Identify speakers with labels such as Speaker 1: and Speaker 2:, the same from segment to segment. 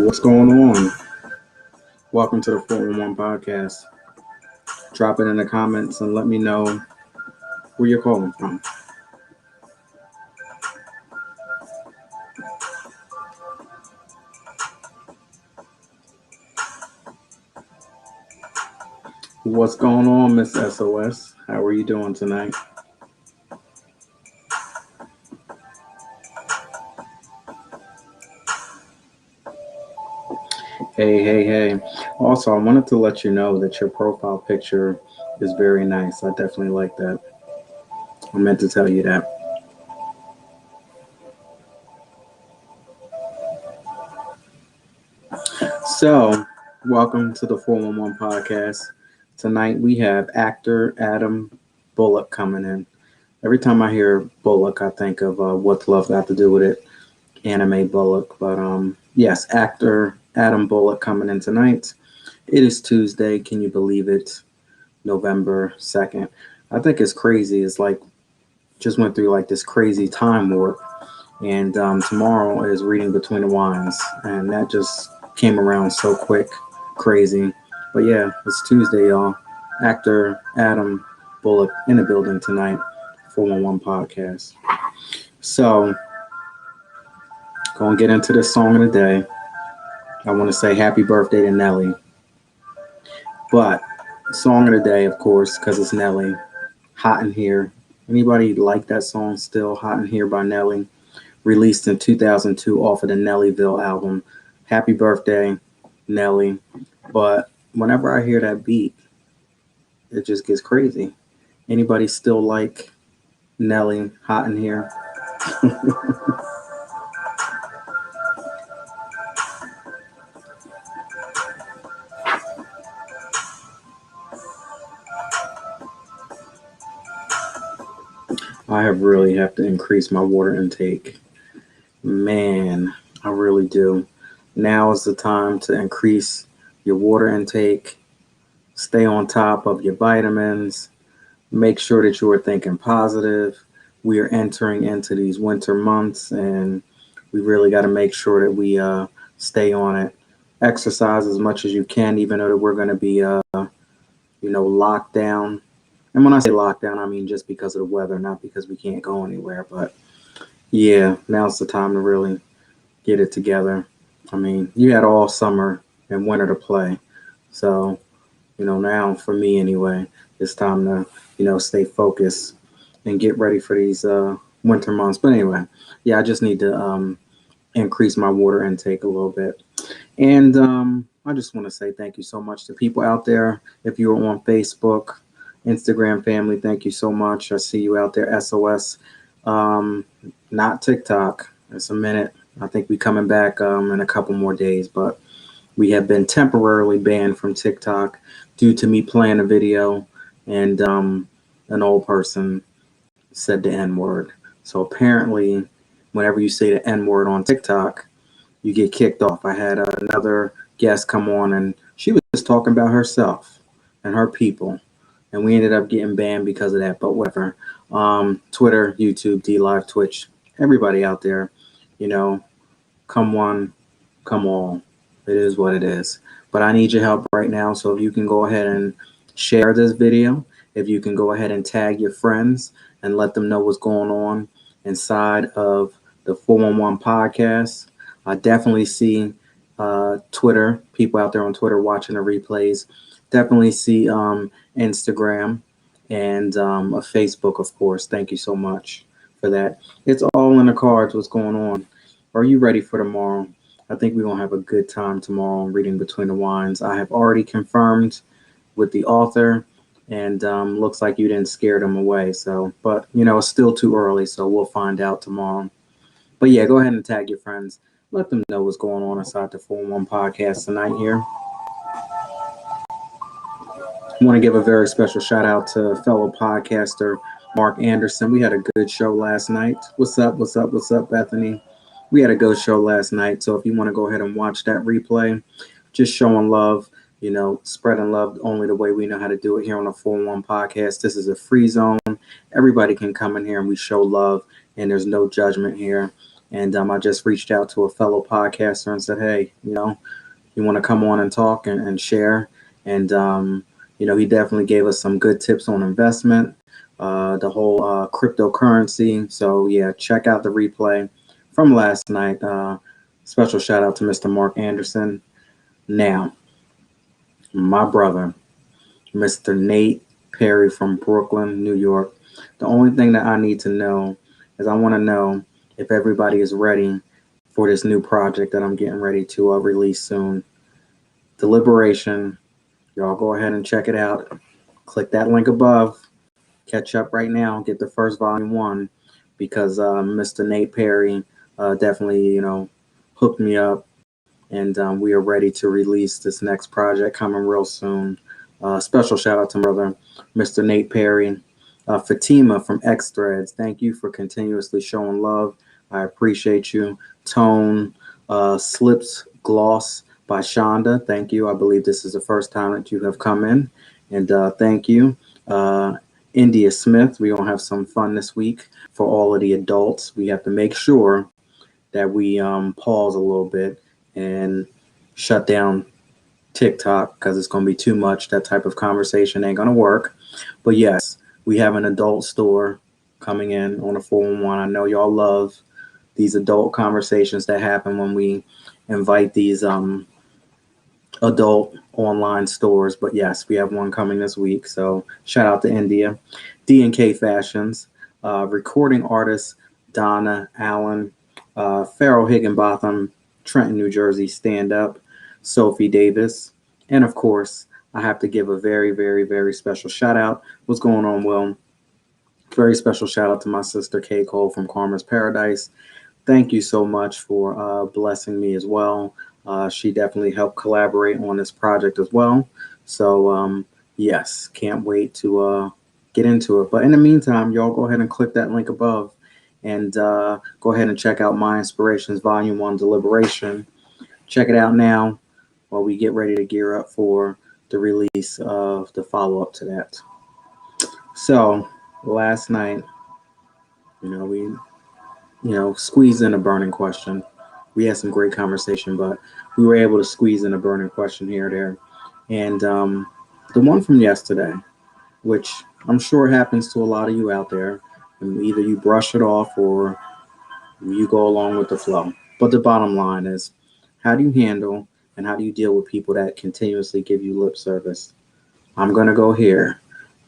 Speaker 1: What's going on? Welcome to the 411 podcast. Drop it in the comments and let me know where you're calling from. What's going on, Miss SOS? How are you doing tonight? Hey. Also, I wanted to let you know that your profile picture is very nice. I definitely like that. I meant to tell you that. So, welcome to the 411 podcast. Tonight we have actor Adam Bullock coming in. Every time I hear Bullock, I think of What's Love Got to Do with It, anime Bullock. But yes, actor Adam Bullock coming in tonight. It is Tuesday. Can you believe it? November 2nd. I think it's crazy. It's like just went through like this crazy time warp. And tomorrow is Reading Between the Lines. And that just came around so quick. Crazy. But yeah, it's Tuesday, y'all. Actor Adam Bullock in the building tonight. 411 podcast. So, gonna get into this song of the day. I want to say happy birthday to Nelly. But song of the day, of course, because it's Nelly. Hot in Here. Anybody like that song still? Hot in Here by Nelly. Released in 2002 off of the Nellyville album. Happy birthday, Nelly. But whenever I hear that beat, it just gets crazy. Anybody still like Nelly, Hot in Here? I really have to increase my water intake. Man, I really do. Now is the time to increase your water intake. Stay on top of your vitamins. Make sure that you are thinking positive. We are entering into these winter months, and we really got to make sure that we stay on it. Exercise as much as you can, even though we're going to be, locked down. And when I say lockdown, I mean just because of the weather, not because we can't go anywhere. But yeah, now's the time to really get it together. I mean, you had all summer and winter to play. So, now for me anyway, it's time to, stay focused and get ready for these winter months. But anyway, yeah, I just need to increase my water intake a little bit. And I just want to say thank you so much to people out there. If you're on Facebook, Instagram family, thank you so much. I see you out there, SOS. Not TikTok. It's a minute. I think we're coming back in a couple more days, but we have been temporarily banned from TikTok due to me playing a video and an old person said the N-word. So apparently, whenever you say the N-word on TikTok, you get kicked off. I had another guest come on, and she was talking about herself and her people, and we ended up getting banned because of that. But whatever. Twitter, YouTube, DLive, Twitch, everybody out there, come one, come all. It is what it is. But I need your help right now. So if you can go ahead and share this video, if you can go ahead and tag your friends and let them know what's going on inside of the 411 podcast. I definitely see Twitter, people out there on Twitter watching the replays. Definitely see Instagram and Facebook, of course. Thank you so much for that. It's all in the cards what's going on. Are you ready for tomorrow? I think we're going to have a good time tomorrow Reading Between the Lines. I have already confirmed with the author, and looks like you didn't scare them away. So, but, it's still too early, so we'll find out tomorrow. But yeah, go ahead and tag your friends. Let them know what's going on inside the 411 podcast tonight here. I want to give a very special shout out to fellow podcaster Mark Anderson. We had a good show last night. What's up, Bethany? We had a good show last night. So if you want to go ahead and watch that replay, just showing love, spreading love only the way we know how to do it here on the 411 podcast. This is a free zone. Everybody can come in here and we show love, and there's no judgment here. And I just reached out to a fellow podcaster and said, hey, you want to come on and talk and share. And, he definitely gave us some good tips on investment, the whole cryptocurrency. So, yeah, check out the replay from last night. Special shout out to Mr. Mark Anderson. Now, my brother, Mr. Nate Perry from Brooklyn, New York. The only thing that I need to know is I want to know if everybody is ready for this new project that I'm getting ready to release soon. Deliberation. Y'all go ahead and check it out. Click that link above. Catch up right now. Get the first volume one because Mr. Nate Perry definitely, hooked me up. And we are ready to release this next project coming real soon. Special shout out to my brother, Mr. Nate Perry. Fatima from X Threads, thank you for continuously showing love. I appreciate you. Tone, Slips Gloss by Shonda, thank you. I believe this is the first time that you have come in. And thank you. India Smith, we're going to have some fun this week for all of the adults. We have to make sure that we pause a little bit and shut down TikTok because it's going to be too much. That type of conversation ain't going to work. But yes, we have an adult store coming in on a 411. I know y'all love these adult conversations that happen when we invite these adult online stores. But yes, we have one coming this week. So shout out to India. D&K Fashions, recording artist Donna Allen, Farrell Higginbotham, Trenton, New Jersey, stand up, Sophie Davis, and of course, I have to give a very, very, very special shout out. What's going on, Will? Very special shout out to my sister Kay Cole from Karma's Paradise. Thank you so much for blessing me as well. She definitely helped collaborate on this project as well. So, yes, can't wait to get into it. But in the meantime, y'all go ahead and click that link above and go ahead and check out My Inspirations Volume 1 Deliberation. Check it out now while we get ready to gear up for the release of the follow-up to that. So last night, we squeezed in a burning question. We had some great conversation, but we were able to squeeze in a burning question here or there. And the one from yesterday, which I'm sure happens to a lot of you out there, and either you brush it off or you go along with the flow. But the bottom line is, how do you handle and how do you deal with people that continuously give you lip service? I'm going to go here.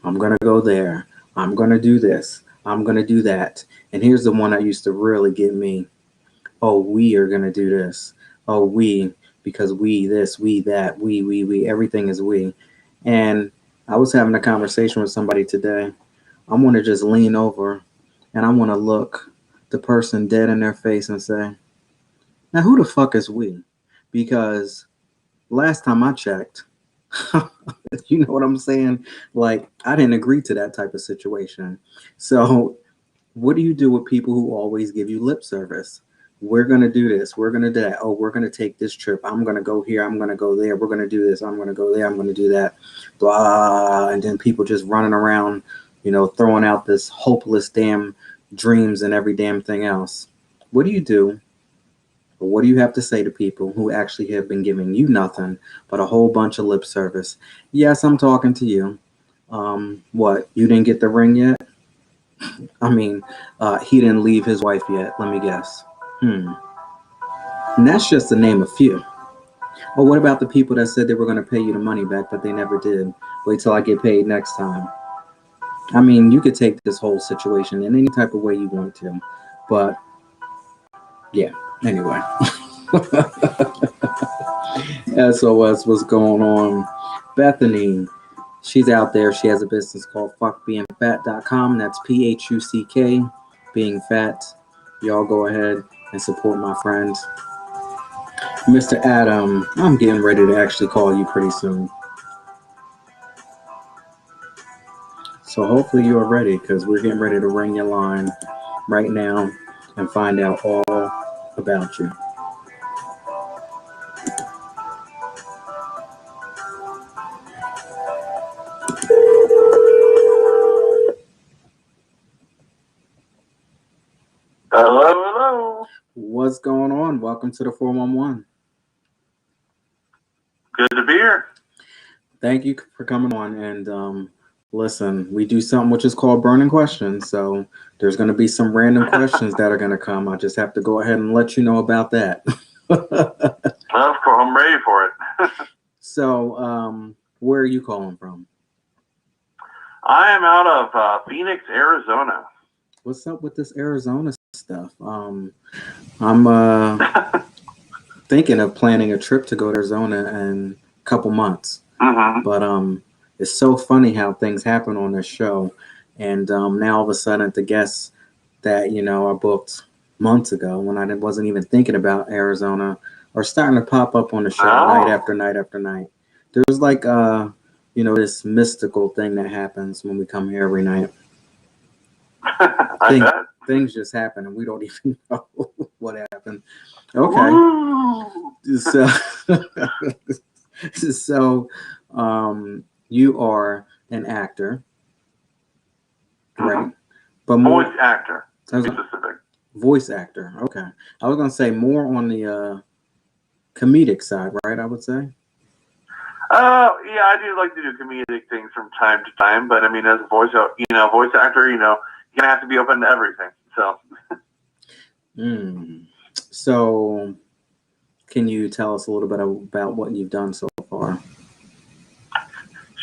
Speaker 1: I'm going to go there. I'm going to do this. I'm going to do that. And here's the one that used to really get me. Oh, we are going to do this. Oh, we, because we this, we that, we, everything is we. And I was having a conversation with somebody today. I want to just lean over and I want to look the person dead in their face and say, now who the fuck is we? Because last time I checked, you know what I'm saying? Like, I didn't agree to that type of situation. So what do you do with people who always give you lip service? We're going to do this. We're going to do that. Oh, we're going to take this trip. I'm going to go here. I'm going to go there. We're going to do this. I'm going to go there. I'm going to do that. Blah. And then people just running around, throwing out this hopeless damn dreams and every damn thing else. What do you do? Or what do you have to say to people who actually have been giving you nothing but a whole bunch of lip service? Yes, I'm talking to you. What? You didn't get the ring yet? I mean, he didn't leave his wife yet. Let me guess. And that's just to name a few. Or what about the people that said they were going to pay you the money back, but they never did? Wait till I get paid next time. I mean, you could take this whole situation in any type of way you want to. But, yeah, anyway. SOS, what's going on? Bethany, she's out there. She has a business called fuckbeingfat.com. That's PHUCK, being fat. Y'all go ahead and support my friends. Mr. Adam, I'm getting ready to actually call you pretty soon. So hopefully you're ready because we're getting ready to ring your line right now and find out all about you.
Speaker 2: Hello.
Speaker 1: on? Welcome to the 411.
Speaker 2: Good to be here.
Speaker 1: Thank you for coming on. And listen, we do something which is called burning questions. So there's going to be some random questions that are going to come. I just have to go ahead and let you know about that.
Speaker 2: Of course, I'm ready for it.
Speaker 1: So, where are you calling from?
Speaker 2: I am out of Phoenix, Arizona.
Speaker 1: What's up with this Arizona stuff? I'm thinking of planning a trip to go to Arizona in a couple months.
Speaker 2: Mm-hmm.
Speaker 1: But it's so funny how things happen on this show. And now all of a sudden the guests that, I booked months ago when I wasn't even thinking about Arizona are starting to pop up on the show night after night after night. There's like, this mystical thing that happens when we come here every night. Things just happen and we don't even know what happened. Okay. So, you are an actor, right?
Speaker 2: Mm-hmm.
Speaker 1: But
Speaker 2: voice actor, to be specific.
Speaker 1: Voice actor. Okay. I was gonna say more on the comedic side, right? I would say.
Speaker 2: Yeah, I do like to do comedic things from time to time, but I mean, as a voice actor, you're gonna have to be open to everything. So.
Speaker 1: So, can you tell us a little bit about what you've done so far?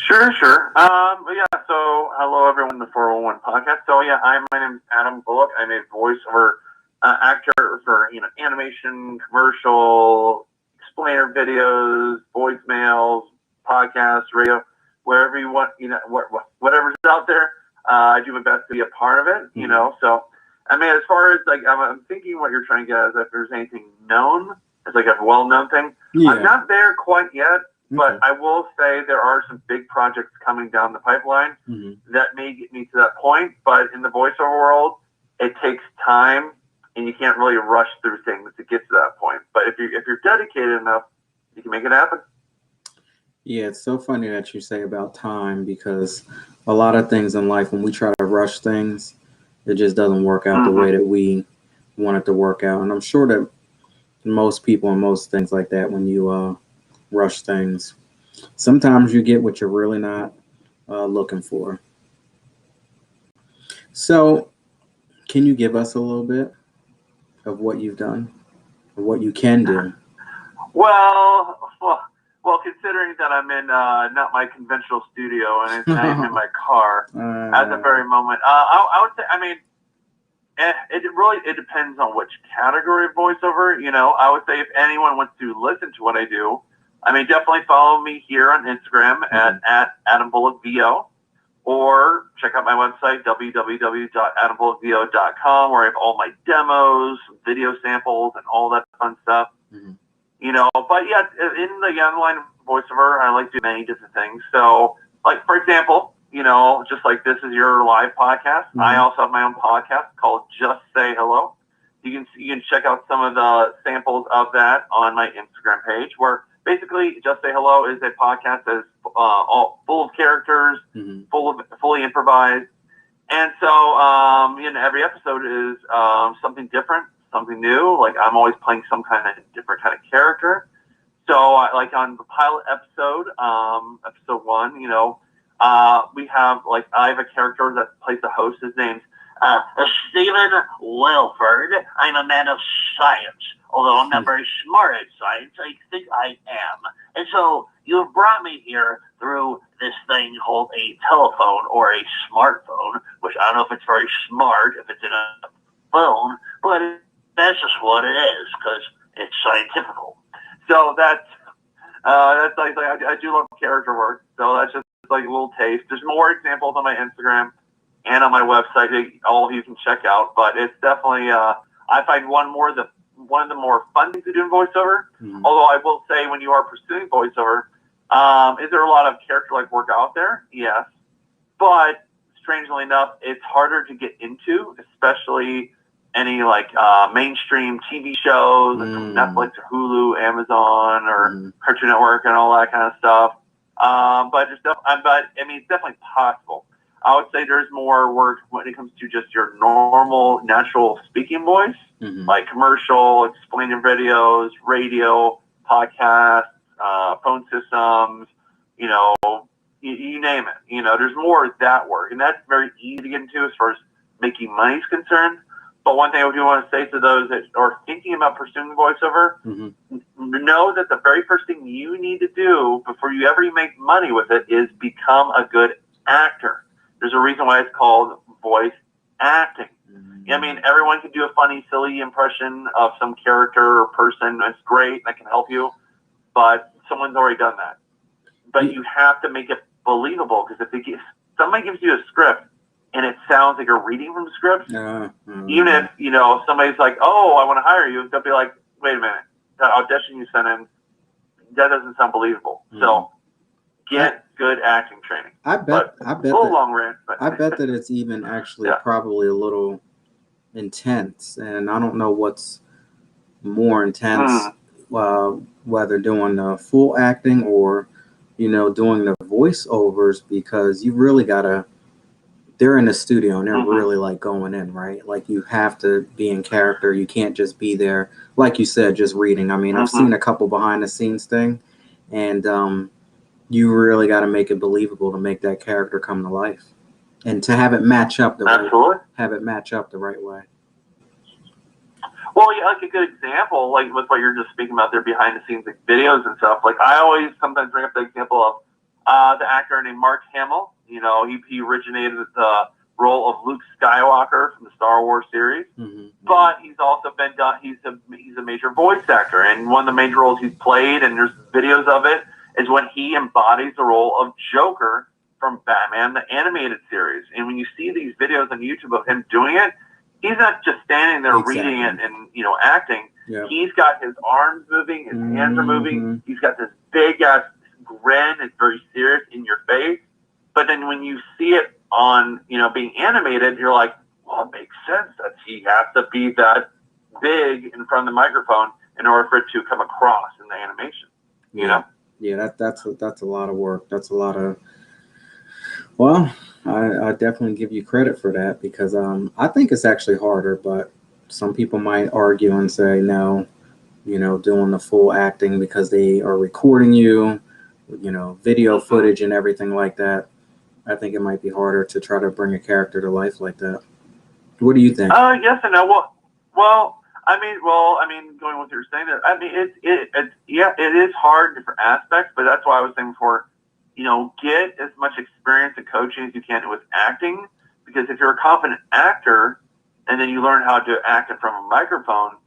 Speaker 2: Sure. Yeah, so hello everyone in the 401 podcast. So yeah, my name is Adam Bullock. I'm a voiceover actor for animation, commercial, explainer videos, voicemails, podcasts, radio, wherever you want, whatever's out there. I do my best to be a part of it, So I mean, as far as like I'm thinking what you're trying to get at is if there's anything known, it's like a well-known thing. Yeah. I'm not there quite yet. But I will say there are some big projects coming down the pipeline that may get me to that point. But in the voiceover world, it takes time, and you can't really rush through things to get to that point. But if you're dedicated enough, you can make it happen.
Speaker 1: Yeah, it's so funny that you say about time because a lot of things in life, when we try to rush things, it just doesn't work out the way that we want it to work out. And I'm sure that most people and most things like that, when you rush things, sometimes you get what you're really not looking for. So can you give us a little bit of what you've done or what you can do?
Speaker 2: Well, considering that I'm in not my conventional studio and I'm in my car at the very moment, I would say, I mean, it depends on which category of voiceover. I would say if anyone wants to listen to what I do, I mean, definitely follow me here on Instagram at Adam Bullock VO, or check out my website, www.adambullockvo.com, where I have all my demos, video samples, and all that fun stuff. But yeah, in the online voiceover, I like to do many different things. So, like, for example, just like this is your live podcast, I also have my own podcast called Just Say Hello. You can check out some of the samples of that on my Instagram page, where basically Just Say Hello is a podcast that's all full of characters, fully improvised. And so, every episode is something different, something new. Like, I'm always playing some kind of different kind of character. So, like on the pilot episode, episode 1, we have, like, I have a character that plays the host. His name's Stephen Wilford. I'm a man of science. Although I'm not very smart at science, I think I am. And so you've brought me here through this thing called a telephone or a smartphone, which I don't know if it's very smart if it's in a phone, but that's just what it is because it's scientifical. So that's like I do love character work. So that's just like a little taste. There's more examples on my Instagram and on my website that all of you can check out. But it's definitely I find one of the more fun things to do in voiceover. Although I will say, when you are pursuing voiceover, is there a lot of character-like work out there? Yes. But strangely enough, it's harder to get into, especially any like mainstream TV shows like from Netflix or Hulu, Amazon, or Cartoon Network and all that kind of stuff. But I mean, it's definitely possible. I would say there's more work when it comes to just your normal, natural speaking voice, like commercial, explaining videos, radio, podcasts, phone systems, you know, you name it. You know, there's more of that work, and that's very easy to get into as far as making money is concerned. But one thing I do want to say to those that are thinking about pursuing voiceover, know that the very first thing you need to do before you ever make money with it is become a good actor. There's a reason why it's called voice acting. I mean, everyone can do a funny, silly impression of some character or person. That's great. That can help you. But someone's already done that. But you have to make it believable, because if somebody gives you a script and it sounds like you're reading from the script, even if, you know, somebody's like, oh, I want to hire you, they'll be like, wait a minute, that audition you sent in, that doesn't sound believable. So get good acting training.
Speaker 1: I bet
Speaker 2: a little long rant, but
Speaker 1: I bet that it's even actually probably a little intense, and I don't know what's more intense, whether doing the full acting or, you know, doing the voiceovers, because you really gotta. They're in the studio and they're really like going in, right? Like you have to be in character. You can't just be there, like you said, just reading. I mean, I've seen a couple behind the scenes thing, and you really got to make it believable to make that character come to life, and to have it match up the right way.
Speaker 2: Well, yeah, like a good example, like with what you're just speaking about, there behind the scenes like videos and stuff. Like I always sometimes bring up the example of the actor named Mark Hamill. You know, he originated the role of Luke Skywalker from the Star Wars series, but he's also been done. He's a major voice actor, and one of the major roles he's played, and there's videos of it, is when he embodies the role of Joker from Batman the Animated Series. And when you see these videos on YouTube of him doing it, he's not just standing there reading it and, you know, acting. Yep. He's got his arms moving, his hands are moving. He's got this big ass grin. It's very serious in your face. But then when you see it on, you know, being animated, you're like, well, it makes sense that he has to be that big in front of the microphone in order for it to come across in the animation. You know?
Speaker 1: Yeah, that's a lot of work. That's a lot of. Well, I definitely give you credit for that, because I think it's actually harder, but some people might argue and say no, you know, doing the full acting because they are recording you, you know, video footage and everything like that. I think it might be harder to try to bring a character to life like that. What do you think?
Speaker 2: Yes and no. Well, I mean, going with what you're saying there, I mean, it is hard in different aspects, but that's why I was saying before, you know, get as much experience and coaching as you can with acting, because if you're a confident actor and then you learn how to act in front of a microphone,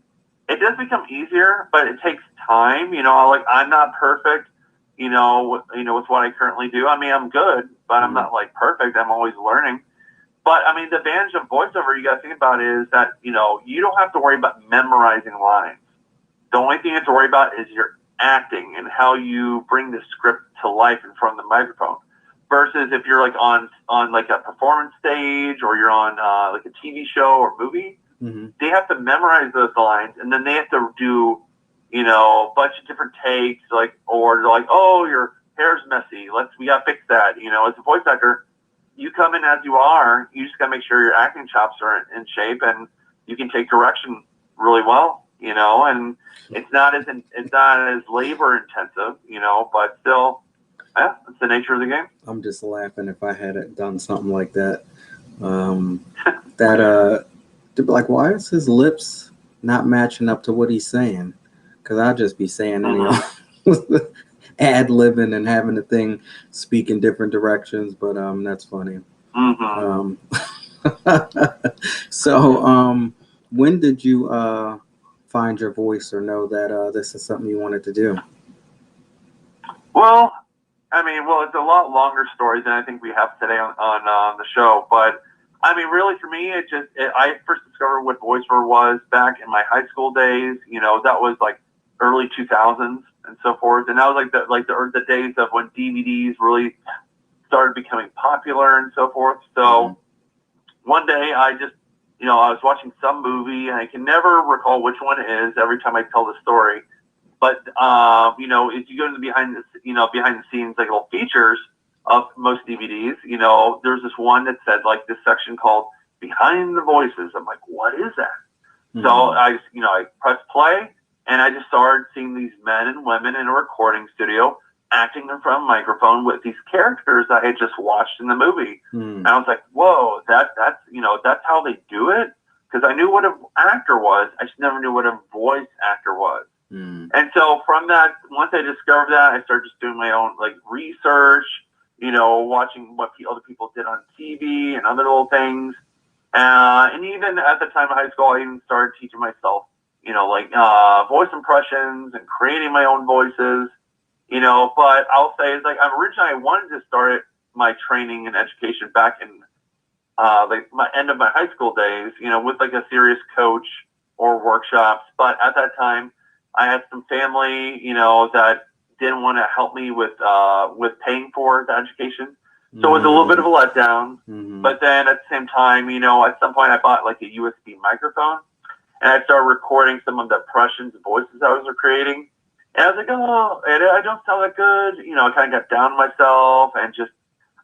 Speaker 2: it does become easier, but it takes time. You know, like I'm not perfect, you know, with what I currently do. I mean, I'm good, but I'm not like perfect. I'm always learning. But I mean, the advantage of voiceover you got to think about is that, you know, you don't have to worry about memorizing lines. The only thing you have to worry about is your acting and how you bring the script to life in front of the microphone. Versus if you're like on like a performance stage, or you're on like a TV show or movie, they have to memorize those lines, and then they have to do, you know, a bunch of different takes, like, or they're like, oh, your hair's messy, we gotta fix that. You know, as a voice actor, you come in as you are. You just gotta make sure your acting chops are in shape, and you can take direction really well. You know, and it's not as labor intensive. You know, but still, yeah, it's the nature of the game.
Speaker 1: I'm just laughing. If I had done something like that, they'd be like, why is his lips not matching up to what he's saying? Because I'd just be saying ad-libbing and having the thing speak in different directions. But that's funny. So when did you find your voice, or know that this is something you wanted to do?
Speaker 2: Well, I mean, it's a lot longer story than I think we have today on the show. But I mean, really, for me, I first discovered what voiceover was back in my high school days. You know, that was like early 2000s and so forth. And that was like the days of when DVDs really started becoming popular and so forth. So one day I just, you know, I was watching some movie, and I can never recall which one it is every time I tell the story. But you know, if you go to the behind the scenes like little features of most DVDs, you know, there's this one that said like this section called Behind the Voices. I'm like, what is that? Mm-hmm. So I pressed play, and I just started seeing these men and women in a recording studio acting in front of a microphone with these characters I had just watched in the movie. And I was like, whoa, that's how they do it? Because I knew what an actor was. I just never knew what a voice actor was. And so from that, once I discovered that, I started just doing my own like research, you know, watching what other people did on TV and other little things. And even at the time of high school, I even started teaching myself, you know, like voice impressions and creating my own voices, you know. But I'll say it's like I wanted to start my training and education back in like my end of my high school days, you know, with like a serious coach or workshops. But at that time, I had some family, you know, that didn't want to help me with paying for the education. So it was a little bit of a letdown. But then at the same time, you know, at some point I bought like a USB microphone, and I started recording some of the impressions and voices I was creating. And I was like, oh, I don't sound that good. You know, I kind of got down on myself, and just,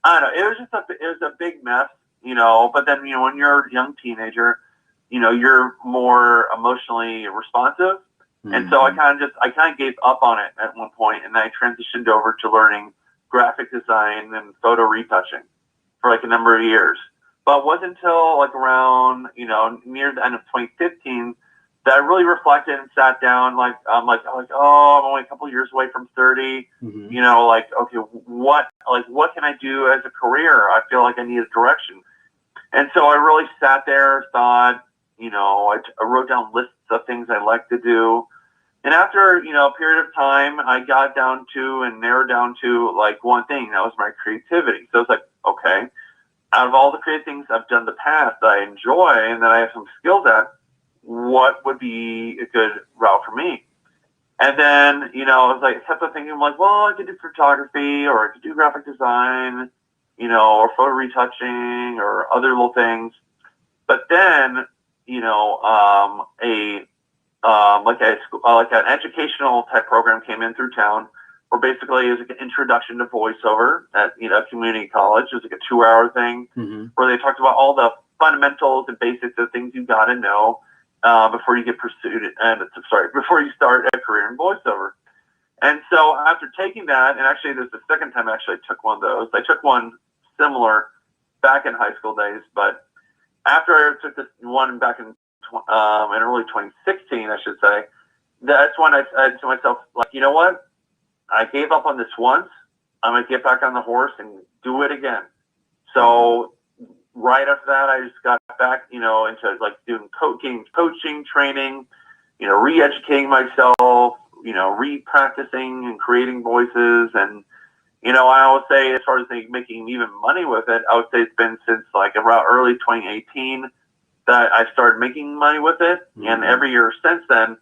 Speaker 2: I don't know, it was a big mess, you know. But then, you know, when you're a young teenager, you know, you're more emotionally responsive. And so I kind of gave up on it at one point, and I transitioned over to learning graphic design and photo retouching for like a number of years. But it wasn't until like around, you know, near the end of 2015 that I really reflected and sat down. Like I'm only a couple of years away from 30. You know, like, okay, what can I do as a career? I feel like I need a direction. And so I really sat there, thought, you know, I wrote down lists of things I like to do. And after, you know, a period of time, I got down to and narrowed down to like one thing. That was my creativity. So it's like, okay, out of all the creative things I've done in the past that I enjoy and that I have some skills at, what would be a good route for me? And then, you know, I was like, kept on thinking, I'm like, well, I could do photography, or I could do graphic design, you know, or photo retouching, or other little things. But then, you know, like an educational type program came in through town, where basically it was like an introduction to voiceover at, you know, community college. It was like a 2-hour thing where they talked about all the fundamentals and basics of things you got to know before you get before you start a career in voiceover. And so after taking that, and actually this is the second time I actually took one of those. I took one similar back in high school days, but after I took this one back in early 2016, I should say, that's when I said to myself, like, you know what? I gave up on this once. I'm going to get back on the horse and do it again. So right after that, I just got back, you know, into like doing coaching, training, you know, re-educating myself, you know, re-practicing and creating voices. And, you know, I always say, as far as making even money with it, I would say it's been since like around early 2018 that I started making money with it. And every year since then,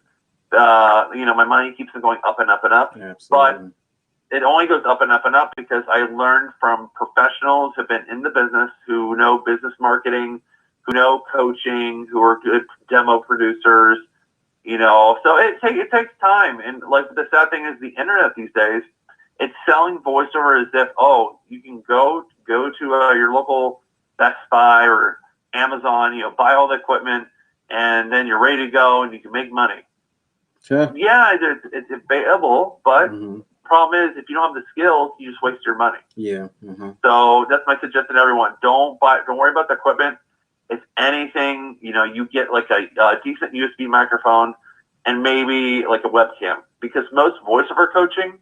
Speaker 2: you know, my money keeps on going up and up and up. Absolutely. But it only goes up and up and up because I learned from professionals who have been in the business, who know business marketing, who know coaching, who are good demo producers, you know. So it takes time. And like the sad thing is the internet these days, it's selling voiceover as if, oh, you can go to your local Best Buy or Amazon, you know, buy all the equipment, and then you're ready to go and you can make money. Sure. Yeah, it's available, but problem is if you don't have the skills, you just waste your money. Yeah. So that's my suggestion to everyone. Don't worry about the equipment. If anything, you know, you get like a decent USB microphone and maybe like a webcam, because most voiceover coaching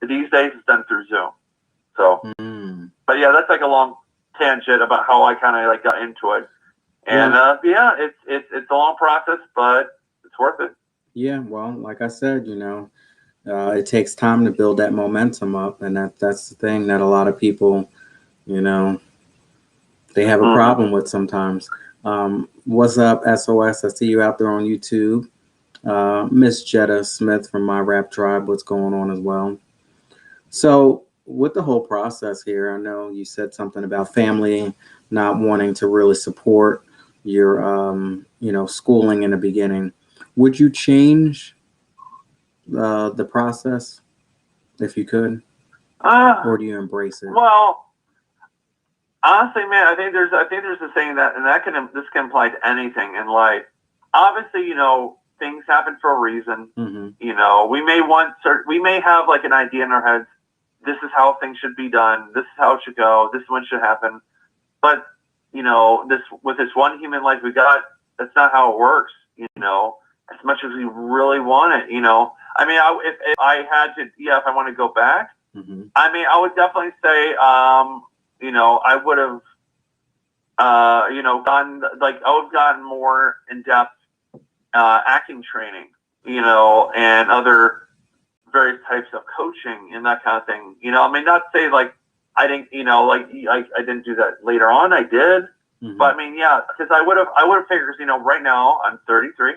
Speaker 2: these days is done through Zoom. So, but yeah, that's like a long tangent about how I kind of like got into it. And yeah, it's a long process, but it's worth it.
Speaker 1: Yeah, well, like I said, you know, it takes time to build that momentum up, and that's the thing that a lot of people, you know, they have a problem with sometimes. What's up, SOS? I see you out there on YouTube. Miss Jetta Smith from My Rap Tribe, what's going on as well? So with the whole process here, I know you said something about family not wanting to really support your, you know, schooling in the beginning. Would you change the process if you could? or do you embrace it?
Speaker 2: Well, honestly, man, I think there's a saying that, and this can apply to anything in life. Obviously, things happen for a reason.
Speaker 1: Mm-hmm.
Speaker 2: We may have like an idea in our heads. This is how things should be done. This is how it should go. This is when it should happen. But with this one human life we got, that's not how it works. As much as we really want it. I mean, if I had to, if I want to go back,
Speaker 1: mm-hmm.
Speaker 2: I mean, I would definitely say, I would have, I would have gotten more in depth acting training, and other various types of coaching and that kind of thing. I mean, not to say like I didn't, I didn't do that later on. I did,
Speaker 1: mm-hmm.
Speaker 2: but I mean, yeah, because I would have figured, right now I'm 33.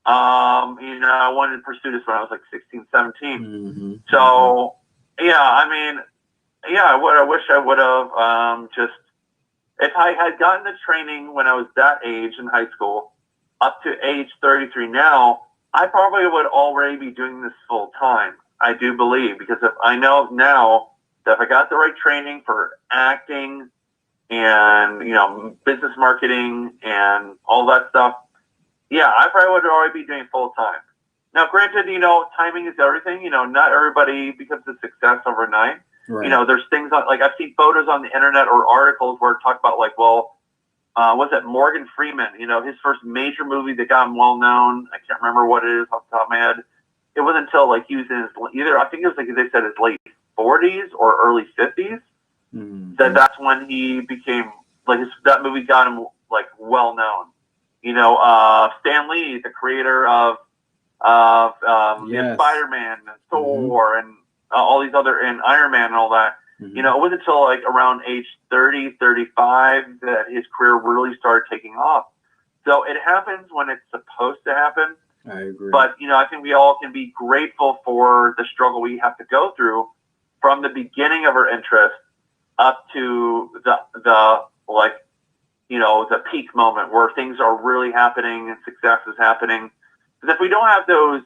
Speaker 2: I wanted to pursue this when I was like 16, 17.
Speaker 1: Mm-hmm.
Speaker 2: So, yeah, I mean, yeah, I wish I would have just, if I had gotten the training when I was that age in high school, up to age 33 now, I probably would already be doing this full time. I do believe, because if I know now that if I got the right training for acting and, business marketing and all that stuff, yeah, I probably would already be doing full time. Now, granted, timing is everything. Not everybody becomes a success overnight.
Speaker 1: Right.
Speaker 2: There's things like I've seen photos on the internet or articles where it talk about like, well, was it Morgan Freeman? His first major movie that got him well known. I can't remember what it is off the top of my head. It wasn't until like he was in I think it was like they said his late 40s or early 50s
Speaker 1: mm-hmm.
Speaker 2: that's when he became like that movie got him like well known. Stan Lee, the creator of
Speaker 1: Yes.
Speaker 2: Spider-Man and Thor
Speaker 1: mm-hmm.
Speaker 2: and all these other, and Iron Man and all that.
Speaker 1: Mm-hmm.
Speaker 2: It wasn't until like around age 30, 35 that his career really started taking off. So it happens when it's supposed to happen.
Speaker 1: I agree.
Speaker 2: But, I think we all can be grateful for the struggle we have to go through from the beginning of our interest up to the peak moment where things are really happening and success is happening. Because if we don't have those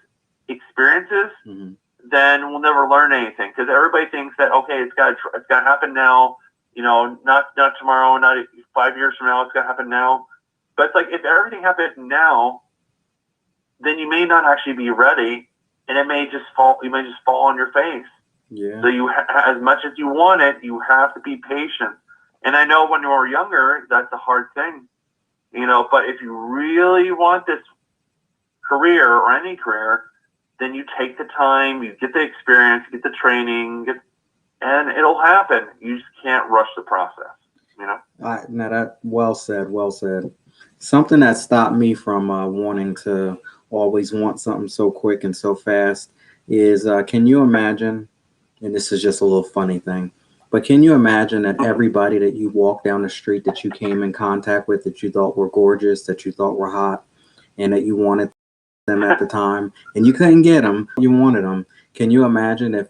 Speaker 2: experiences,
Speaker 1: mm-hmm.
Speaker 2: then we'll never learn anything. Because everybody thinks that, okay, it's got to happen now. Not tomorrow, not 5 years from now. It's got to happen now. But it's like if everything happens now, then you may not actually be ready, and it may just fall. You may just fall on your face.
Speaker 1: Yeah.
Speaker 2: So as much as you want it, you have to be patient. And I know when you were younger, that's a hard thing, But if you really want this career or any career, then you take the time, you get the experience, you get the training, and it'll happen. You just can't rush the process,
Speaker 1: Now that well said. Something that stopped me from wanting to always want something so quick and so fast is, can you imagine? And this is just a little funny thing. But can you imagine that everybody that you walk down the street that you came in contact with, that you thought were gorgeous, that you thought were hot, and that you wanted them at the time, and you couldn't get them, you wanted them. Can you imagine if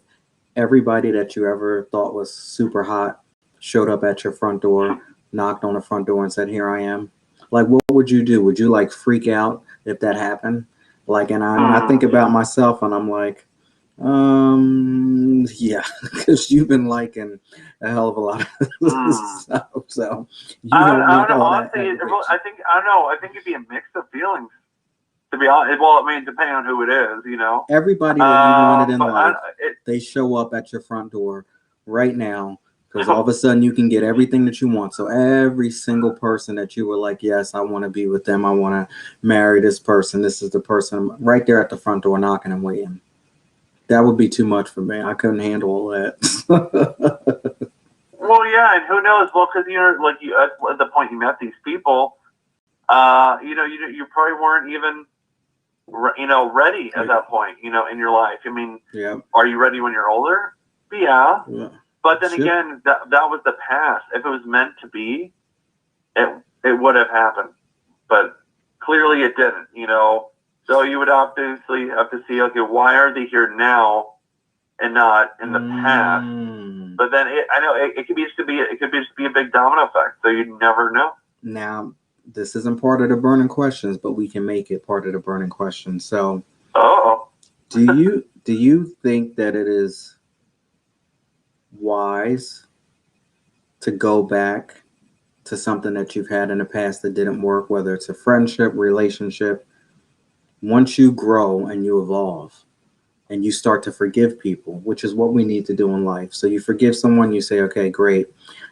Speaker 1: everybody that you ever thought was super hot showed up at your front door, knocked on the front door and said, "Here I am"? Like, what would you do? Would you like freak out if that happened? Like, and I think about myself and I'm like, yeah, because you've been liking a hell of a lot of stuff. So you don't want all that.
Speaker 2: I think it'd be a mix of feelings. To be honest, well, I mean, depending on who it is,
Speaker 1: Everybody that you wanted in life, they show up at your front door right now because all of a sudden you can get everything that you want. So every single person that you were like, yes, I want to be with them. I want to marry this person. This is the person right there at the front door knocking and waiting. That would be too much for me. I couldn't handle all that.
Speaker 2: Well, yeah, and who knows? Well, because at the point you met these people, you probably weren't even, ready at that point, in your life. I mean,
Speaker 1: yeah.
Speaker 2: Are you ready when you're older? Yeah. But then again, that was the past. If it was meant to be, it would have happened. But clearly it didn't, So you would obviously have to see, okay, why are they here now and not in the past? But then it could just be a big domino effect. So you never know.
Speaker 1: Now, this isn't part of the burning questions, but we can make it part of the burning questions. So, do you think that it is wise to go back to something that you've had in the past that didn't work, whether it's a friendship, relationship. Once you grow and you evolve and you start to forgive people, which is what we need to do in life. So you forgive someone, you say, okay, great.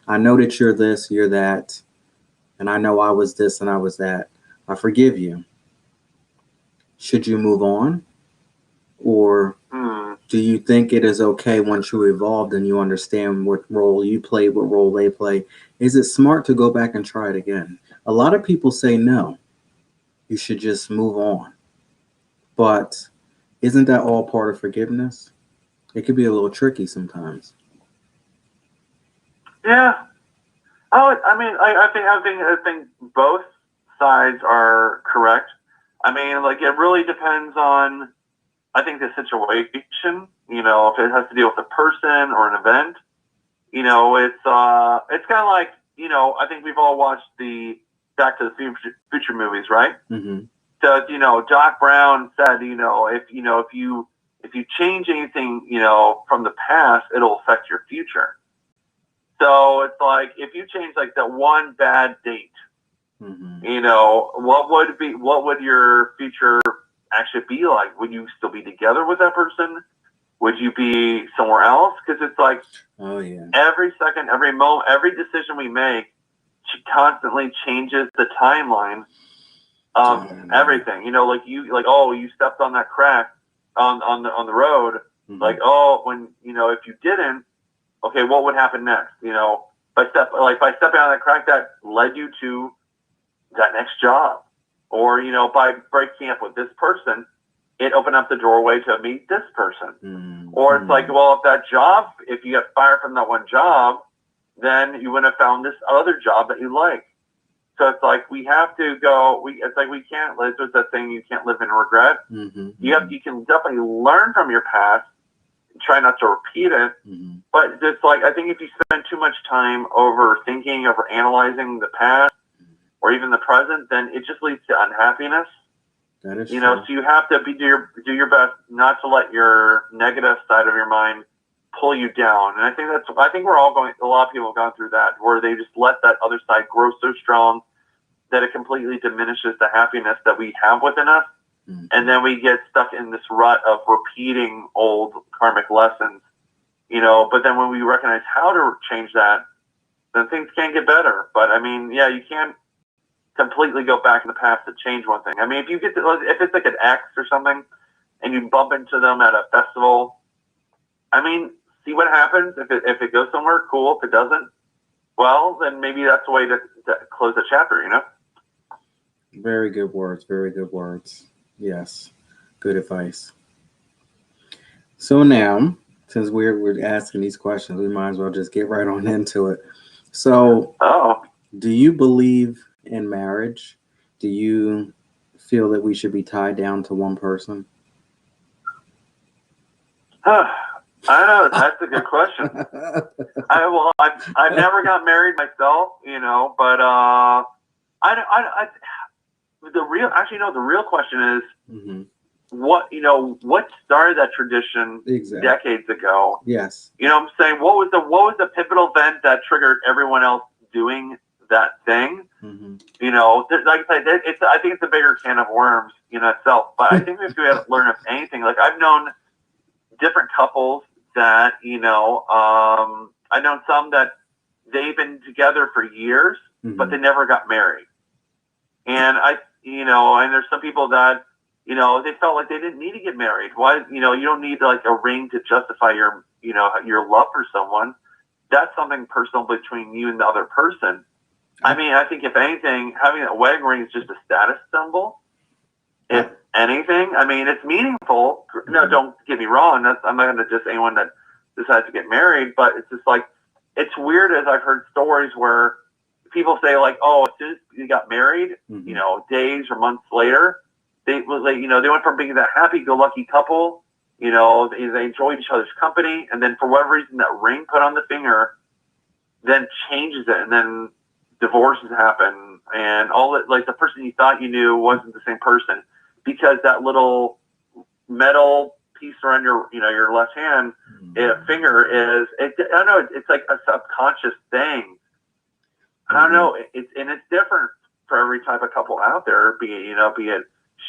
Speaker 1: I know that you're this, you're that, and I know I was this and I was that. I forgive you. Should you move on? Or do you think it is okay once you evolved and you understand what role you play, what role they play? Is it smart to go back and try it again? A lot of people say no, you should just move on. But isn't that all part of forgiveness? It could be a little tricky sometimes.
Speaker 2: Yeah. Oh, I mean, I think both sides are correct. I mean, like it really depends on, I think, the situation. You know, if it has to deal with a person or an event, you know, it's kind of like, you know, I think we've all watched the Back to the Future movies, right?
Speaker 1: Mm-hmm.
Speaker 2: So, you know, Doc Brown said, if you change anything, you know, from the past, it'll affect your future. So it's like if you change like that one bad date, you know, what would your future actually be like? Would you still be together with that person? Would you be somewhere else? Because it's like,
Speaker 1: oh yeah,
Speaker 2: every second, every moment, every decision we make constantly changes the timeline of everything. You know, like you stepped on that crack on the road. Mm-hmm. Like, when, you know, if you didn't, okay, what would happen next? You know, by stepping on that crack, that led you to that next job, or, you know, by breaking up with this person, it opened up the doorway to meet this person. Mm-hmm. Or it's like, well, if you got fired from that one job, then you wouldn't have found this other job that you like. So it's like we have to go. It's like we can't live with that thing. You can't live in regret. Mm-hmm. You can definitely learn from your past. Try not to repeat it. Mm-hmm. But it's like, I think if you spend too much time overthinking, over analyzing the past, or even the present, then it just leads to unhappiness.
Speaker 1: That is
Speaker 2: true. So you have to do your best not to let your negative side of your mind pull you down. And I think we're all a lot of people have gone through that, where they just let that other side grow so strong that it completely diminishes the happiness that we have within us. Mm-hmm. And then we get stuck in this rut of repeating old karmic lessons, you know. But then when we recognize how to change that, then things can get better. But I mean, yeah, you can't completely go back in the past to change one thing. I mean, if it's like an ex or something, and you bump into them at a festival, I mean, see what happens. If it goes somewhere, cool. If it doesn't, well, then maybe that's the way to close the chapter, you know?
Speaker 1: Very good words. Very good words. Yes. Good advice. So now, since we're asking these questions, we might as well just get right on into it. So, do you believe in marriage? Do you feel that we should be tied down to one person?
Speaker 2: I know, that's a good question. I've never got married myself, you know, but the real question is, mm-hmm. What started that tradition decades ago?
Speaker 1: Yes.
Speaker 2: You know what I'm saying? What was the pivotal event that triggered everyone else doing that thing? Mm-hmm. You know, like I said, I think it's a bigger can of worms, you know, itself. But I think if we had to learn of anything, like I've known different couples that, you know, I've known some that they've been together for years, mm-hmm. but they never got married. And and there's some people that, you know, they felt like they didn't need to get married. Why, you know, you don't need like a ring to justify your love for someone. That's something personal between you and the other person. I mean, I think if anything, having a wedding ring is just a status symbol. If anything, I mean, it's meaningful. No, don't get me wrong. I'm not going to diss anyone that decides to get married, but it's just like, it's weird as I've heard stories where people say like, oh, as soon as you got married, mm-hmm. you know, days or months later, they went from being that happy-go-lucky couple, you know, they enjoyed each other's company, and then for whatever reason, that ring put on the finger then changes it, and then divorces happen, and all it, like the person you thought you knew wasn't the same person because that little metal piece around your left hand, finger is, I don't know, it's like a subconscious thing. I don't know. It's different for every type of couple out there, be it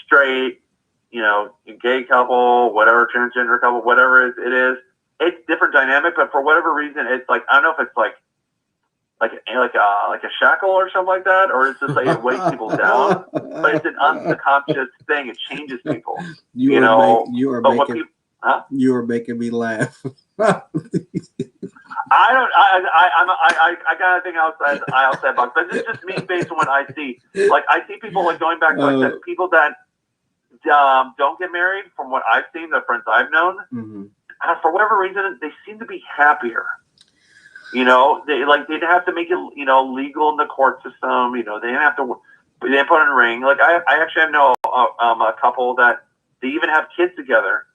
Speaker 2: straight, gay couple, whatever, transgender couple, whatever it is. It's different dynamic, but for whatever reason, it's like, I don't know if it's like a shackle or something like that, or it's just like it weighs people down. But it's an unconscious thing. It changes people.
Speaker 1: You are making me laugh.
Speaker 2: I got a thing outside box, but this is just me based on what I see. Like, I see people like going back to like that, people that don't get married. From what I've seen, the friends I've known, for whatever reason, they seem to be happier. They didn't have to make it legal in the court system. They didn't have to. They didn't put in a ring. Like, I actually know a couple that they even have kids together,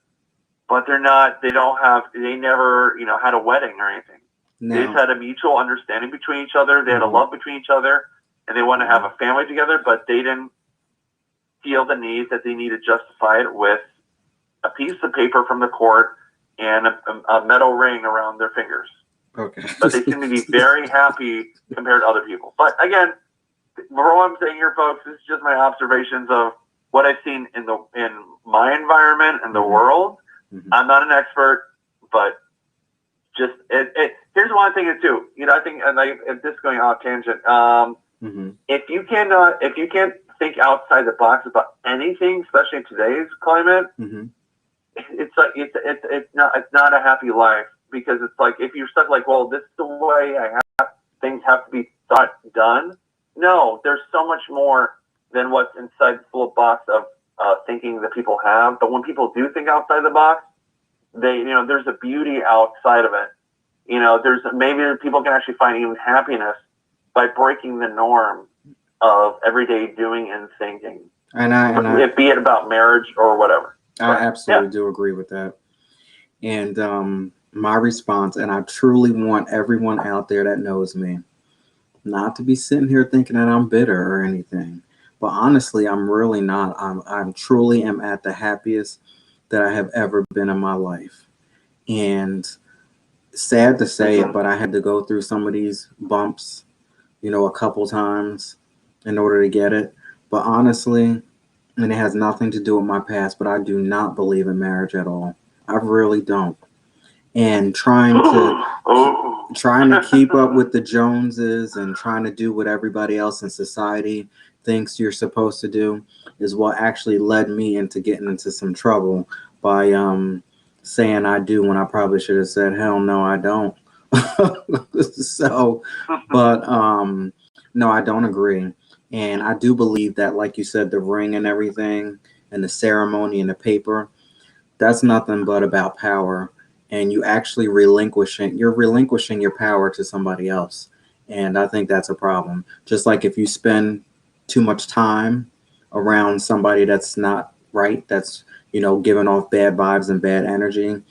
Speaker 2: but they're not. They don't have. They never had a wedding or anything. No. They just had a mutual understanding between each other. They had a love between each other, and they wanted to have a family together. But they didn't feel the need that they need to justify it with a piece of paper from the court and a metal ring around their fingers.
Speaker 1: Okay.
Speaker 2: But they seem to be very happy compared to other people. But again, for what I'm saying here, folks, this is just my observations of what I've seen in my environment and the world. I'm not an expert, but just here's one thing too. I think, and if this is going off tangent, if you can't think outside the box about anything, especially in today's climate, it's like it's not a happy life, because it's like, if you're stuck like, well, this is the way things have to be done. No, there's so much more than what's inside the little box of thinking that people have. But when people do think outside the box, there's a beauty outside of it. Maybe people can actually find even happiness by breaking the norm of everyday doing and thinking. Be it about marriage or whatever.
Speaker 1: I absolutely do agree with that. And my response, and I truly want everyone out there that knows me not to be sitting here thinking that I'm bitter or anything. But honestly, I'm really not. I'm truly am at the happiest that I have ever been in my life. And sad to say it, but I had to go through some of these bumps, a couple times in order to get it. But honestly, and it has nothing to do with my past, but I do not believe in marriage at all. I really don't. And trying to keep up with the Joneses and trying to do what everybody else in society thinks you're supposed to do is what actually led me into getting into some trouble by saying I do when I probably should have said, hell no, I don't. So, but no, I don't agree. And I do believe that, like you said, the ring and everything and the ceremony and the paper, that's nothing but about power. And you're relinquishing your power to somebody else. And I think that's a problem. Just like if you spend too much time around somebody that's not right, that's, giving off bad vibes and bad energy,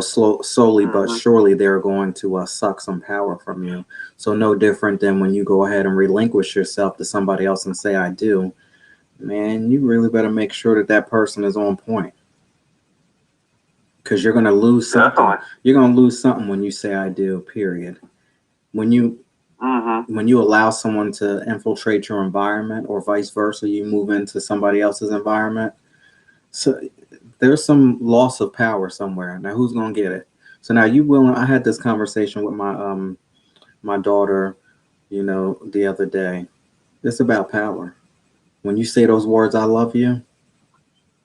Speaker 1: slowly but surely they're going to suck some power from you. So no different than when you go ahead and relinquish yourself to somebody else and say, I do, man, you really better make sure that person is on point. Because you're going to lose something. Definitely. You're going to lose something when you say I do, period. When you allow someone to infiltrate your environment, or vice versa, you move into somebody else's environment. So there's some loss of power somewhere. Now, who's going to get it? So now I had this conversation with my daughter, the other day. It's about power. When you say those words, I love you,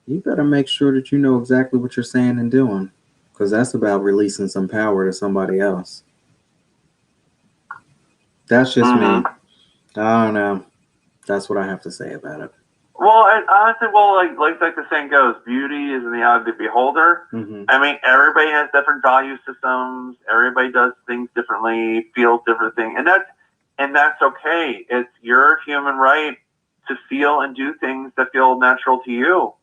Speaker 1: you better make sure that you know exactly what you're saying and doing, because that's about releasing some power to somebody else. That's just me. I don't know. That's what I have to say about it.
Speaker 2: Well, and honestly, like the saying goes, beauty is in the eye of the beholder. I mean, everybody has different value systems. Everybody does things differently, feels different things, and that's okay. It's your human right to feel and do things that feel natural to you.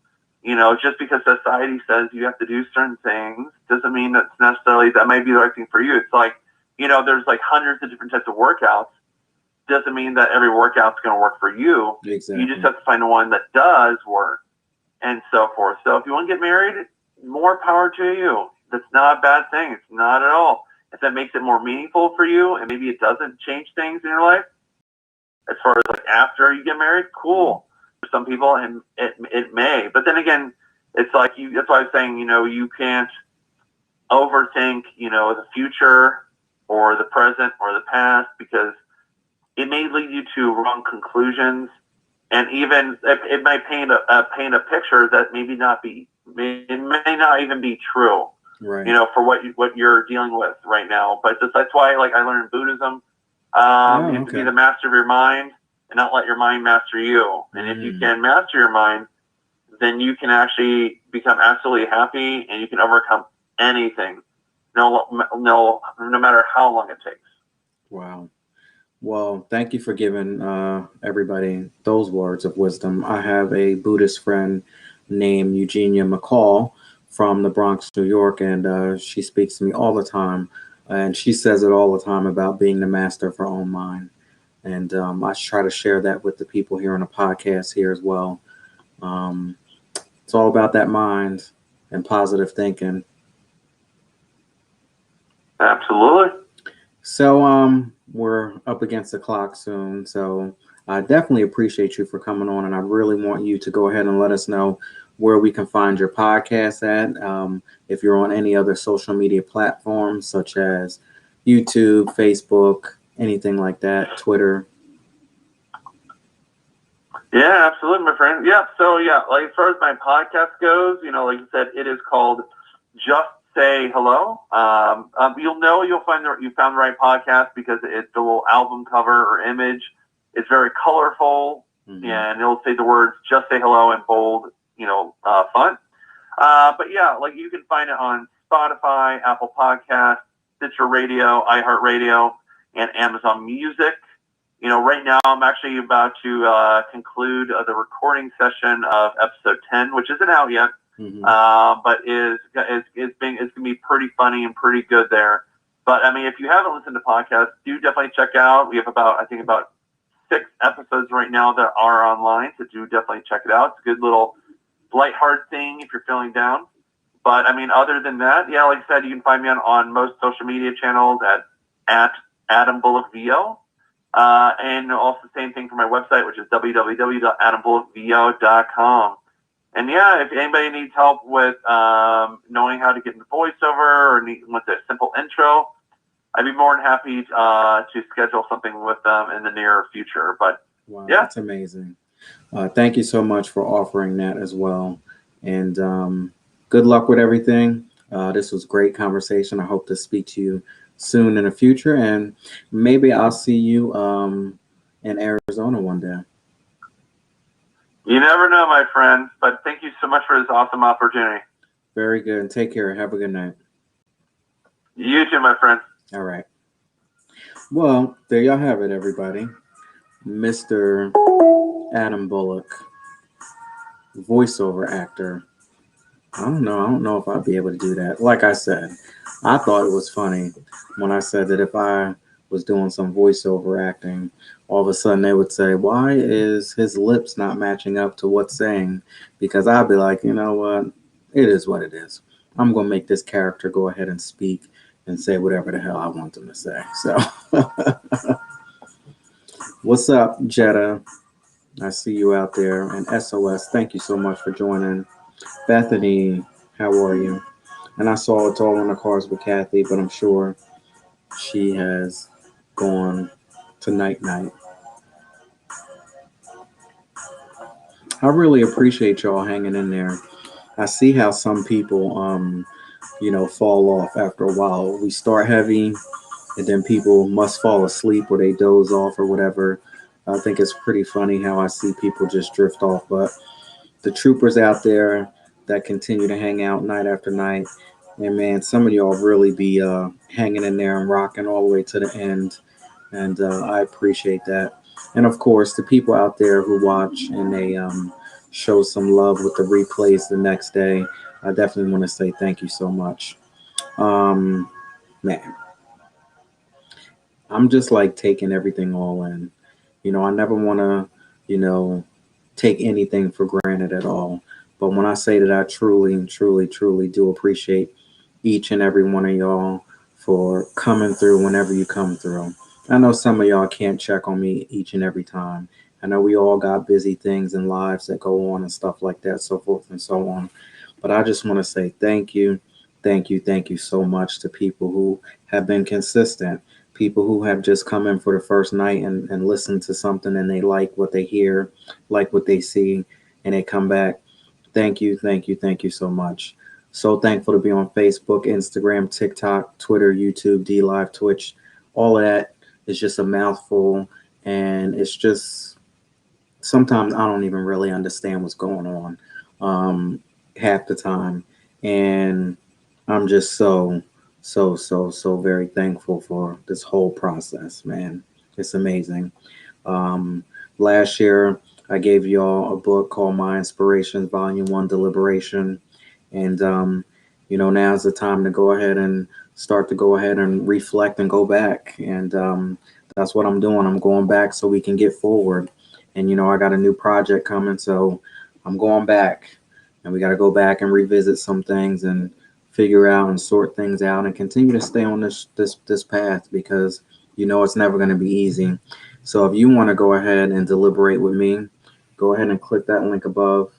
Speaker 2: Just because society says you have to do certain things doesn't mean that might be the right thing for you. It's like, there's like hundreds of different types of workouts. Doesn't mean that every workout's going to work for you.
Speaker 1: Exactly.
Speaker 2: You just have to find the one that does work, and so forth. So if you want to get married, more power to you. That's not a bad thing. It's not at all. If that makes it more meaningful for you, and maybe it doesn't change things in your life, as far as like after you get married, cool. For some people, and it may. But then again, it's like you. That's why I was saying, you can't overthink, the future or the present or the past, because it may lead you to wrong conclusions, and even it might paint a picture that maybe not be. It may not even be true.
Speaker 1: Right.
Speaker 2: For what you're dealing with right now. But that's why, like, I learned Buddhism. You have to be the master of your mind and not let your mind master you. And if you can master your mind, then you can actually become absolutely happy, and you can overcome anything, no matter how long it takes.
Speaker 1: Wow. Well, thank you for giving everybody those words of wisdom. I have a Buddhist friend named Eugenia McCall from the Bronx, New York, and she speaks to me all the time. And she says it all the time about being the master of her own mind. And I try to share that with the people here on the podcast here as well. It's all about that mind and positive thinking.
Speaker 2: Absolutely.
Speaker 1: So we're up against the clock soon. So I definitely appreciate you for coming on, and I really want you to go ahead and let us know where we can find your podcast at. If you're on any other social media platforms such as YouTube, Facebook, anything like that, Twitter.
Speaker 2: Yeah, absolutely, my friend. Yeah, so like as far as my podcast goes, like you said, it is called Just Say Hello. You'll find you found the right podcast because it's the little album cover or image. It's very colorful, and it'll say the words "Just Say Hello" in bold, font. But yeah, like you can find it on Spotify, Apple Podcasts, Stitcher Radio, iHeartRadio, and Amazon Music. Right now I'm actually about to conclude the recording session of episode 10, which isn't out yet, but it's going to be pretty funny and pretty good there. But I mean, if you haven't listened to podcasts, do definitely check out. We have about 6 episodes right now that are online, so do definitely check it out. It's a good little lighthearted thing if you're feeling down. But I mean, other than that, yeah, like I said, you can find me on most social media channels at Adam Bullock VO. And also the same thing for my website, which is www.adambullockvo.com. And yeah, if anybody needs help with knowing how to get into voiceover or wants a simple intro, I'd be more than happy to schedule something with them in the near future. But
Speaker 1: wow,
Speaker 2: yeah,
Speaker 1: that's amazing. Thank you so much for offering that as well. And good luck with everything. This was a great conversation. I hope to speak to you soon in the future, and maybe I'll see you in Arizona one day.
Speaker 2: You never know, my friend. But thank you so much for this awesome opportunity.
Speaker 1: Very good. Take care. Have a good night.
Speaker 2: You too, my friend.
Speaker 1: All right. Well, there y'all have it, everybody. Mr. Adam Bullock, voiceover actor. I don't know if I'd be able to do that. Like I said, I thought it was funny when I said that if I was doing some voiceover acting, all of a sudden they would say, why is his lips not matching up to what's saying? Because I'd be like, you know what? It is what it is. I'm going to make this character go ahead and speak and say whatever the hell I want them to say. So, what's up, Jetta? I see you out there. And SOS, thank you so much for joining. Bethany, how are you? And I saw it's all on the cars with Kathy, but I'm sure she has gone to night. I really appreciate y'all hanging in there. I see how some people, fall off after a while. We start heavy, and then people must fall asleep or they doze off or whatever. I think it's pretty funny how I see people just drift off. But the troopers out there that continue to hang out night after night, and man, some of y'all really be hanging in there and rocking all the way to the end. And I appreciate that. And of course, the people out there who watch and they show some love with the replays the next day, I definitely want to say thank you so much. Man, I'm just like taking everything all in. I never want to, take anything for granted at all. But when I say that I truly, truly, truly do appreciate each and every one of y'all for coming through whenever you come through. I know some of y'all can't check on me each and every time. I know we all got busy things in lives that go on and stuff like that, so forth and so on. But I just want to say thank you, thank you, thank you so much to people who have been consistent, people who have just come in for the first night and listened to something and they like what they hear, like what they see, and they come back. Thank you, thank you, thank you so much. So thankful to be on Facebook, Instagram, TikTok, Twitter, YouTube, D Live, Twitch. All of that is just a mouthful. And it's just sometimes I don't even really understand what's going on half the time. And I'm just so very thankful for this whole process, man. It's amazing. Um, Last year, I gave y'all a book called My Inspirations, Volume 1 Deliberation. And, now's the time to go ahead and start to go ahead and reflect and go back. And that's what I'm doing. I'm going back so we can get forward. And, I got a new project coming. So I'm going back and we got to go back and revisit some things and figure out and sort things out and continue to stay on this path because, it's never going to be easy. So if you want to go ahead and deliberate with me, go ahead and click that link above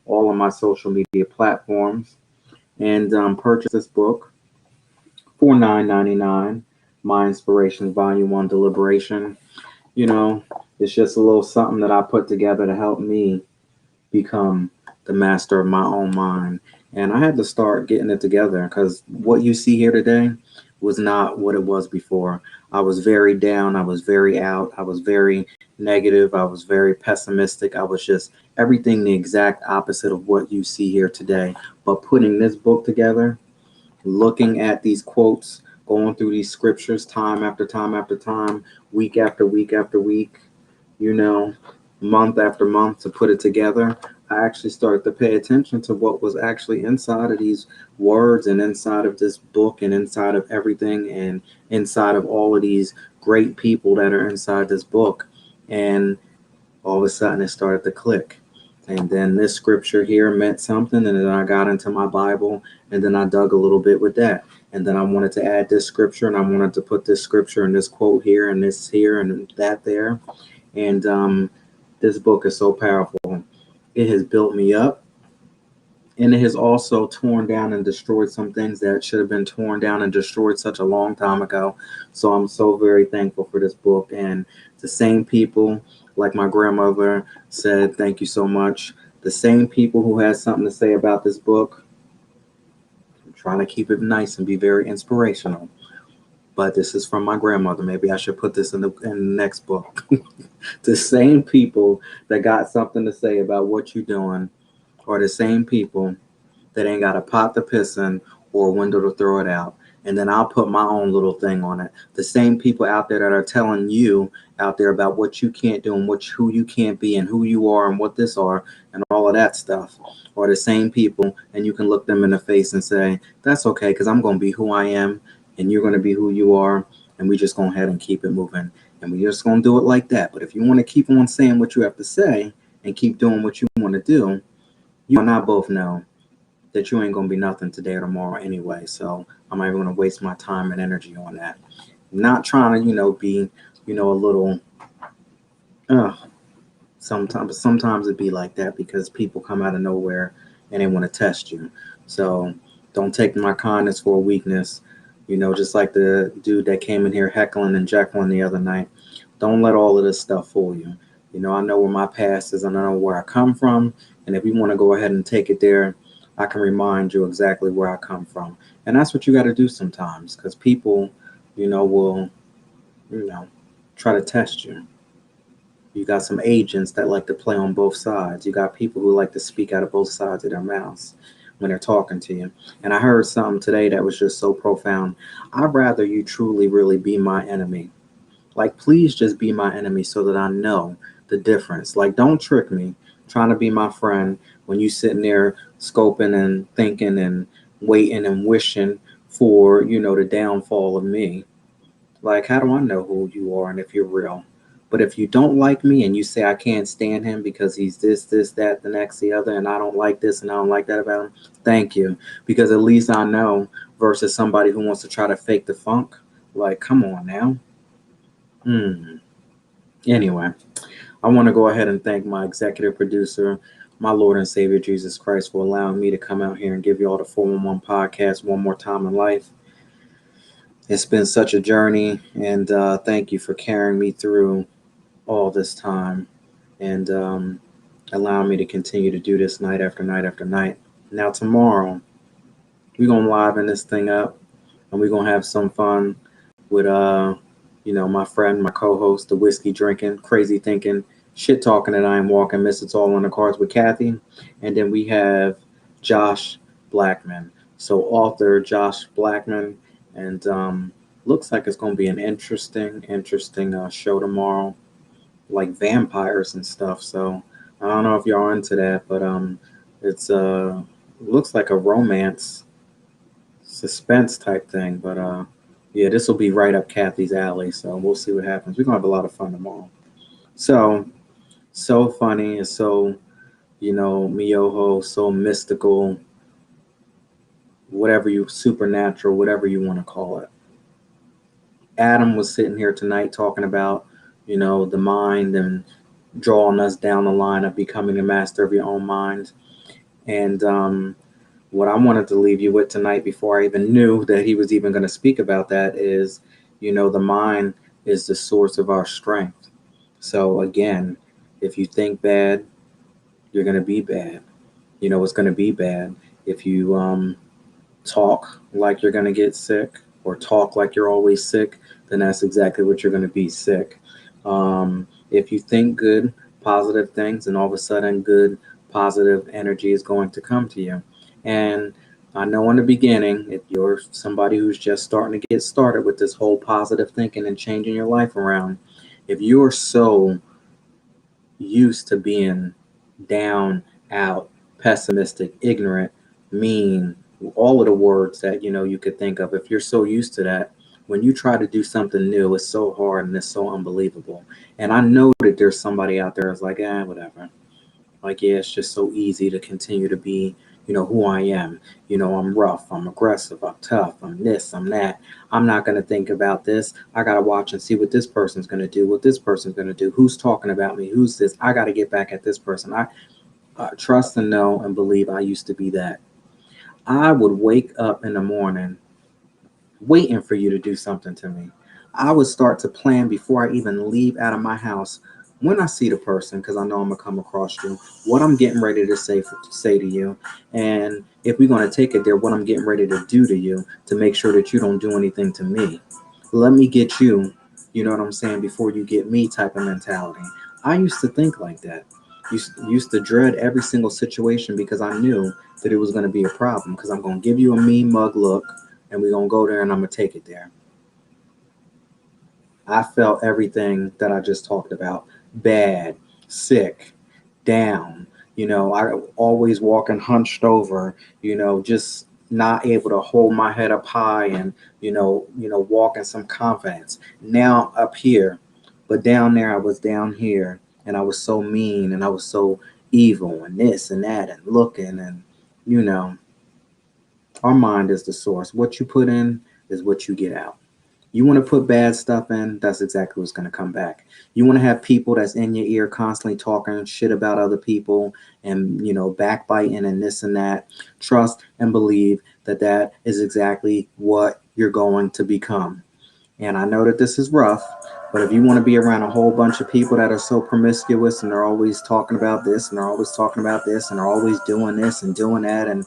Speaker 1: all of my social media platforms and purchase this book for $9.99. My Inspirations Volume 1 Deliberation. You know, it's just a little something that I put together to help me become the master of my own mind. And I had to start getting it together because what you see here today was not what it was before. I was very down. I was very out. I was very negative. I was very pessimistic. I was just everything the exact opposite of what you see here today. But putting this book together, looking at these quotes, going through these scriptures time after time after time, week after week after week, you know, month after month to put it together, I actually started to pay attention to what was actually inside of these words and inside of this book and inside of everything and inside of all of these great people that are inside this book. And all of a sudden it started to click. And then this scripture here meant something. And then I got into my Bible and then I dug a little bit with that. And then I wanted to add this scripture and I wanted to put this scripture and this quote here and this here and that there. And this book is so powerful. It has built me up and it has also torn down and destroyed some things that should have been torn down and destroyed such a long time ago. So I'm so very thankful for this book. And the same people, like my grandmother said, thank you so much. The same people who had something to say about this book, I'm trying to keep it nice and be very inspirational. But this is from my grandmother. Maybe I should put this in the next book. The same people that got something to say about what you're doing are the same people that ain't got a pot to piss in or a window to throw it out. And then I'll put my own little thing on it. The same people out there that are telling you out there about what you can't do and who you can't be and who you are and what this are and all of that stuff are the same people. And you can look them in the face and say, that's okay, because I'm going to be who I am and you're going to be who you are. And we just go ahead and keep it moving. And we're just going to do it like that. But if you want to keep on saying what you have to say and keep doing what you want to do, you and I both know that you ain't gonna be nothing today or tomorrow anyway. So I'm not even gonna waste my time and energy on that. I'm not trying to, be, a little sometimes it be like that because people come out of nowhere and they want to test you. So don't take my kindness for a weakness. Just like the dude that came in here heckling and jekyll the other night. Don't let all of this stuff fool you. I know where my past is and I know where I come from. And if you want to go ahead and take it there, I can remind you exactly where I come from. And that's what you got to do sometimes because people, will, you know, try to test you. You got some agents that like to play on both sides. You got people who like to speak out of both sides of their mouths when they're talking to you. And I heard something today that was just so profound. I'd rather you truly, really be my enemy. Like, please just be my enemy so that I know the difference. Like, don't trick me trying to be my friend when you sitting there scoping and thinking and waiting and wishing for, the downfall of me. Like, how do I know who you are and if you're real? But if you don't like me and you say I can't stand him because he's this, that, the next, the other, and I don't like this and I don't like that about him, thank you. Because at least I know versus somebody who wants to try to fake the funk. Like, come on now. Anyway, I want to go ahead and thank my executive producer, my Lord and Savior Jesus Christ, for allowing me to come out here and give you all the 411 podcast one more time in life. It's been such a journey, and thank you for carrying me through all this time and allowing me to continue to do this night after night after night. Now, tomorrow, we're going to liven this thing up and we're going to have some fun with, my friend, my co host, the whiskey drinking, crazy thinking, shit talking that I am walking, miss it's all on the cards with Kathy. And then we have Josh Blackman. So, author Josh Blackman. And looks like it's going to be an interesting show tomorrow, like vampires and stuff. So I don't know if y'all are into that, but it's looks like a romance suspense type thing. But yeah, this will be right up Kathy's alley. So we'll see what happens. We're gonna have a lot of fun tomorrow. So funny and so Miyoho, so mystical, whatever you supernatural, whatever you want to call it. Adam was sitting here tonight talking about, the mind and drawing us down the line of becoming a master of your own mind. And what I wanted to leave you with tonight before I even knew that he was even going to speak about that is, the mind is the source of our strength. So again, if you think bad, you're going to be bad. It's going to be bad. If you talk like you're going to get sick or talk like you're always sick, then that's exactly what you're going to be, sick. If you think good, positive things, and all of a sudden good, positive energy is going to come to you. And I know in the beginning, if you're somebody who's just starting to get started with this whole positive thinking and changing your life around, if you're so used to being down, out, pessimistic, ignorant, mean, all of the words that you could think of, if you're so used to that, when you try to do something new, it's so hard and it's so unbelievable. And I know that there's somebody out there that's like, whatever. Like, yeah, it's just so easy to continue to be, who I am. I'm rough, I'm aggressive, I'm tough, I'm this, I'm that. I'm not going to think about this. I got to watch and see what this person's going to do, what this person's going to do, who's talking about me, who's this. I got to get back at this person. I trust and know and believe I used to be that. I would wake up in the morning waiting for you to do something to me. I would start to plan before I even leave out of my house when I see the person, because I know I'm gonna come across you, what I'm getting ready to say to you, and if we're gonna take it there, what I'm getting ready to do to you to make sure that you don't do anything to me. Let me get you, you know what I'm saying, before you get me type of mentality. I used to think like that. Used to dread every single situation because I knew that it was going to be a problem because I'm going to give you a mean mug look and we're going to go there and I'm going to take it there. I felt everything that I just talked about. Bad, sick, down. I always walking hunched over, just not able to hold my head up high and, walk in some confidence. Now up here, but down there I was down here and I was so mean and I was so evil and this and that and looking and, you know, our mind is the source. What you put in is what you get out. You want to put bad stuff in, that's exactly what's going to come back. You want to have people that's in your ear constantly talking shit about other people and, backbiting and this and that. Trust and believe that that is exactly what you're going to become. And I know that this is rough, but if you want to be around a whole bunch of people that are so promiscuous and they're always talking about this and they're always talking about this and they're always doing this and doing that, and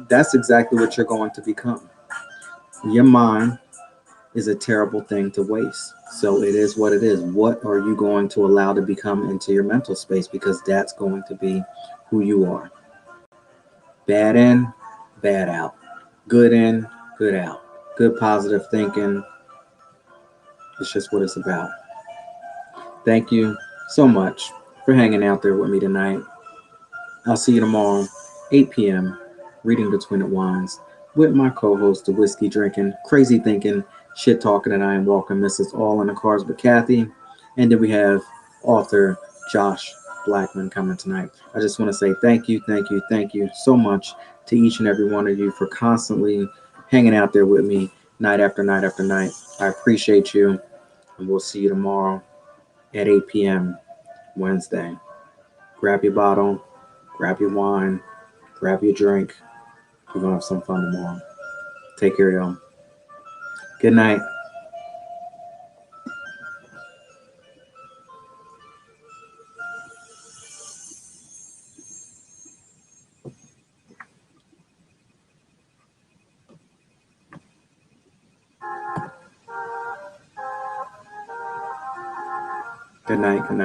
Speaker 1: that's exactly what you're going to become. Your mind is a terrible thing to waste. So it is what it is. What are you going to allow to become into your mental space? Because that's going to be who you are. Bad in, bad out. Good in, good out. Good positive thinking. It's just what it's about. Thank you so much for hanging out there with me tonight. I'll see you tomorrow, 8 p.m., reading Between the Wines with my co-host, the whiskey drinking, crazy thinking, shit talking, and I am walking Mrs. All in the Cars with Kathy. And then we have author Josh Blackman coming tonight. I just want to say thank you, thank you, thank you so much to each and every one of you for constantly hanging out there with me night after night after night. I appreciate you, and we'll see you tomorrow at 8 p.m. Wednesday. Grab your bottle, grab your wine, grab your drink. We're going to have some fun tomorrow. Take care, y'all. Good night. Good night. Good night.